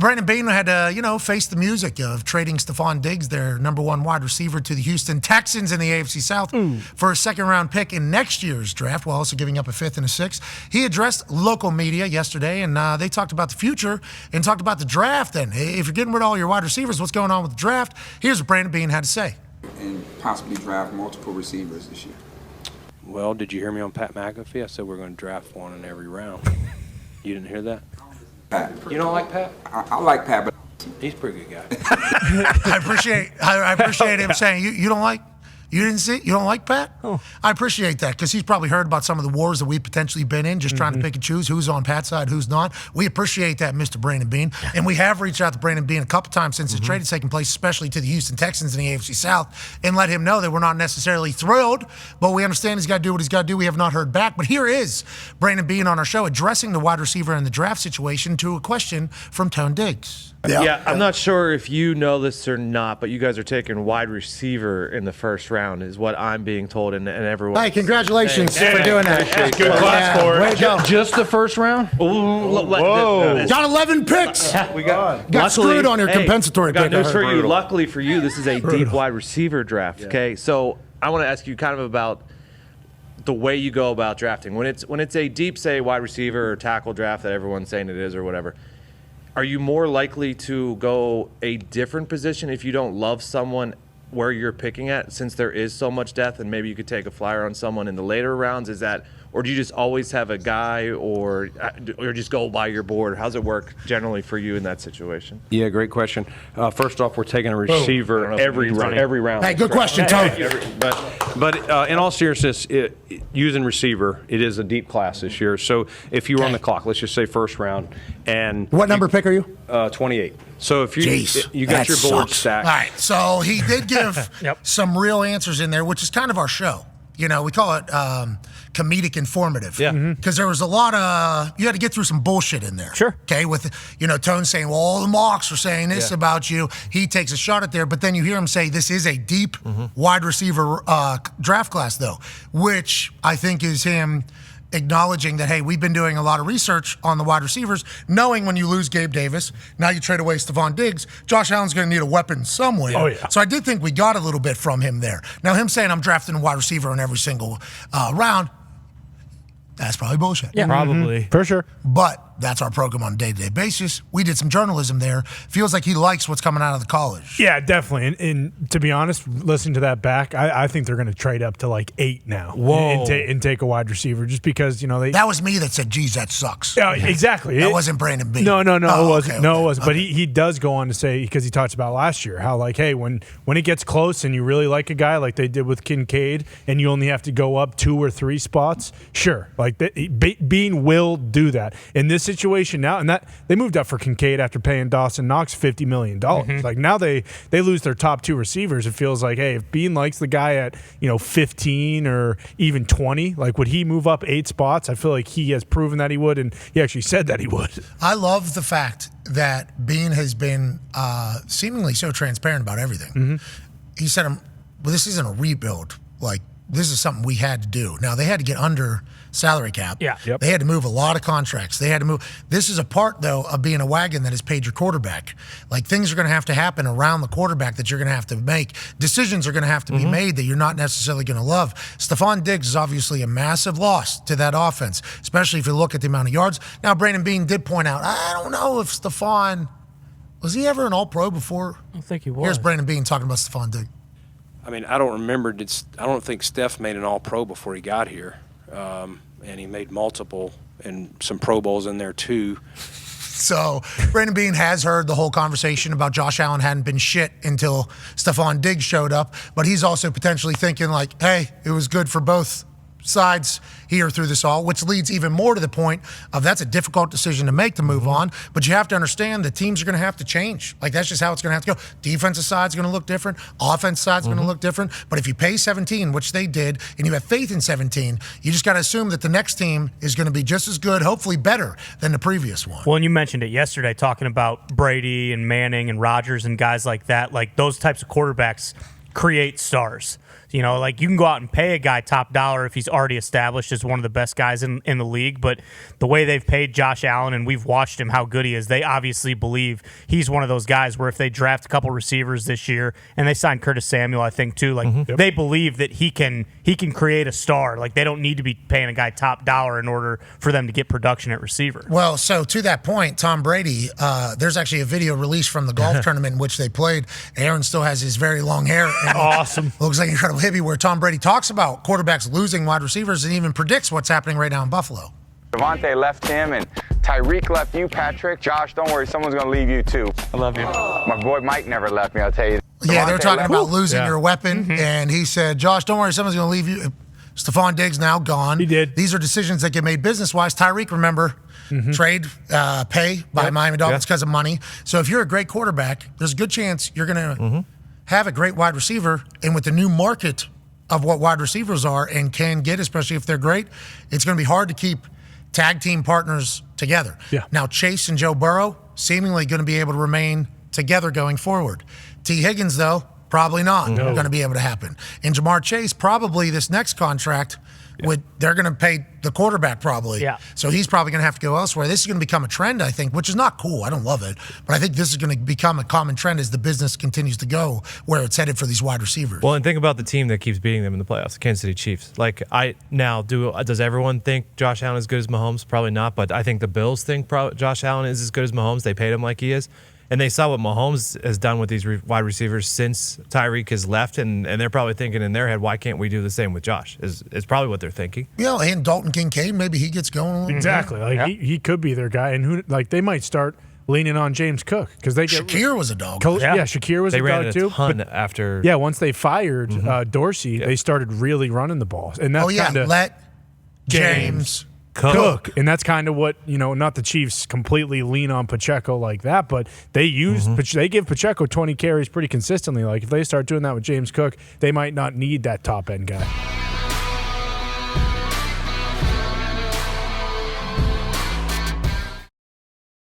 Brandon Beane had to, face the music of trading Stefon Diggs, their number one wide receiver, to the Houston Texans in the AFC South for a second-round pick in next year's draft, while also giving up a fifth and a sixth. He addressed local media yesterday, and they talked about the future and talked about the draft. And if you're getting rid of all your wide receivers, what's going on with the draft? Here's what Brandon Beane had to say. And possibly draft multiple receivers this year. Well, did you hear me on Pat McAfee? I said we're going to draft one in every round. You didn't hear that? Pat. You don't like Pat? I like Pat, but he's a pretty good guy. I appreciate him saying you don't like. You didn't see? You don't like Pat? Oh. I appreciate that because he's probably heard about some of the wars that we've potentially been in, just trying to pick and choose who's on Pat's side, who's not. We appreciate that, Mr. Brandon Beane. And we have reached out to Brandon Beane a couple times since the trade has taken place, especially to the Houston Texans in the AFC South, and let him know that we're not necessarily thrilled, but we understand he's got to do what he's got to do. We have not heard back. But here is Brandon Beane on our show addressing the wide receiver in the draft situation to a question from Stefon Diggs. Yeah, I'm not sure if you know this or not, but you guys are taking wide receiver in the first round, is what I'm being told, and everyone. Hey, congratulations for doing that. Good class for it. Way to go. Just the first round? Whoa. Got 11 picks. Got screwed on your compensatory pick. Got news for you. Luckily for you, this is a deep wide receiver draft. Okay, so I want to ask you kind of about the way you go about drafting. When it's a deep, say, wide receiver or tackle draft that everyone's saying it is or whatever, are you more likely to go a different position if you don't love someone where you're picking at, since there is so much depth, and maybe you could take a flyer on someone in the later rounds? Is that, or do you just always have a guy, or just go by your board? How's it work generally for you in that situation? Yeah, great question. First off, we're taking a receiver every round. Hey, good question, Tony. But in all seriousness, using receiver, it is a deep class this year. So if you were on the clock, let's just say first round, and what number pick are you? 28. So if you got your board stacked. All right, so he did give some real answers in there, which is kind of our show. We call it comedic informative. Yeah. Because there was a lot of, you had to get through some bullshit in there. Sure. Okay, with, Tone saying, well, all the mocks are saying this about you. He takes a shot at there, but then you hear him say this is a deep wide receiver draft class, though, which I think is him acknowledging that, hey, we've been doing a lot of research on the wide receivers, knowing when you lose Gabe Davis, now you trade away Stefon Diggs, Josh Allen's going to need a weapon somewhere. Oh, yeah. So I did think we got a little bit from him there. Now, him saying I'm drafting a wide receiver in every single round, that's probably bullshit. Yeah, probably. For sure. But that's our program on a day-to-day basis. We did some journalism there. Feels like he likes what's coming out of the college. Yeah, definitely. And to be honest, listening to that back, I think they're going to trade up to like 8 now. Whoa. And take a wide receiver just because, they... That was me that said, geez, that sucks. Yeah, exactly. That wasn't Brandon Beane. No, it wasn't. Okay, no, it wasn't. But he does go on to say, because he talks about last year, how like, hey, when it gets close and you really like a guy like they did with Kincaid and you only have to go up 2 or 3 spots, sure. Like Beane will do that. In this situation now, and that they moved up for Kincaid after paying Dawson Knox $50 million. Like now they lose their top 2 receivers. It feels like, hey, if Beane likes the guy at 15 or even 20, like would he move up 8 spots? I feel like he has proven that he would, and he actually said that he would. I love the fact that Beane has been seemingly so transparent about everything. He said, well, this isn't a rebuild. Like, this is something we had to do. Now, they had to get under salary cap. Yeah. Yep. They had to move a lot of contracts. They had to move. This is a part, though, of being a wagon that has paid your quarterback. Like, things are going to have to happen around the quarterback that you're going to have to make. Decisions are going to have to be made that you're not necessarily going to love. Stefon Diggs is obviously a massive loss to that offense, especially if you look at the amount of yards. Now, Brandon Beane did point out, I don't know if Stefon, was he ever an All-Pro before? I don't think he was. Here's Brandon Beane talking about Stefon Diggs. I mean, I don't remember. I don't think Steph made an All-Pro before he got here, and he made multiple and some Pro Bowls in there too. So Brandon Beane has heard the whole conversation about Josh Allen hadn't been shit until Stefon Diggs showed up, but he's also potentially thinking like, hey, it was good for both sides here through this all, which leads even more to the point of that's a difficult decision to make to move on, but you have to understand that teams are going to have to change. Like, that's just how it's going to have to go. Defensive side's going to look different. Offense side's going to look different. But if you pay 17, which they did, and you have faith in 17, you just got to assume that the next team is going to be just as good, hopefully better than the previous one. Well, and you mentioned it yesterday, talking about Brady and Manning and Rodgers and guys like that. Like, those types of quarterbacks create stars. You know, like you can go out and pay a guy top dollar if he's already established as one of the best guys in the league. But the way they've paid Josh Allen, and we've watched him how good he is, they obviously believe he's one of those guys where if they draft a couple receivers this year, and they signed Curtis Samuel, I think too, like they believe that he can create a star. Like they don't need to be paying a guy top dollar in order for them to get production at receiver. Well, so to that point, Tom Brady, there's actually a video released from the golf tournament in which they played. Aaron still has his very long hair. And Awesome. Looks like an incredible hippie, where Tom Brady talks about quarterbacks losing wide receivers and even predicts what's happening right now in Buffalo. Devontae left him, and Tyreek left you, Patrick. Josh, don't worry, someone's going to leave you, too. I love you. My boy Mike never left me, I'll tell you. Yeah, they're Devontae talking left- about losing your weapon, and he said, Josh, don't worry, someone's going to leave you. Stefon Diggs now gone. He did. These are decisions that get made business-wise. Tyreek, remember, trade, pay by Miami Dolphins because of money. So if you're a great quarterback, there's a good chance you're going to have a great wide receiver. And with the new market of what wide receivers are and can get, especially if they're great, it's going to be hard to keep tag team partners together. Yeah. Now, Chase and Joe Burrow seemingly going to be able to remain together going forward. T. Higgins, though, probably not going to be able to happen. And Jamar Chase, probably this next contract, they're going to pay the quarterback probably. Yeah. So he's probably going to have to go elsewhere. This is going to become a trend, I think, which is not cool. I don't love it. But I think this is going to become a common trend as the business continues to go where it's headed for these wide receivers. Well, and think about the team that keeps beating them in the playoffs, the Kansas City Chiefs. Like, does everyone think Josh Allen is as good as Mahomes? Probably not, but I think the Bills think Josh Allen is as good as Mahomes. They paid him like he is. And they saw what Mahomes has done with these wide receivers since Tyreek has left, and they're probably thinking in their head, why can't we do the same with Josh? Is probably what they're thinking. And Dalton Kincaid, maybe he gets going a little bit. Exactly. Like he could be their guy, and they might start leaning on James Cook because they get Shakir was a dog. Shakir was They a ran dog it a too. ton But after. yeah, once they fired Dorsey, they started really running the ball, and that's kinda, let James Cook. And that's kind of what, not the Chiefs completely lean on Pacheco like that, but they they give Pacheco 20 carries pretty consistently. Like if they start doing that with James Cook, they might not need that top end guy.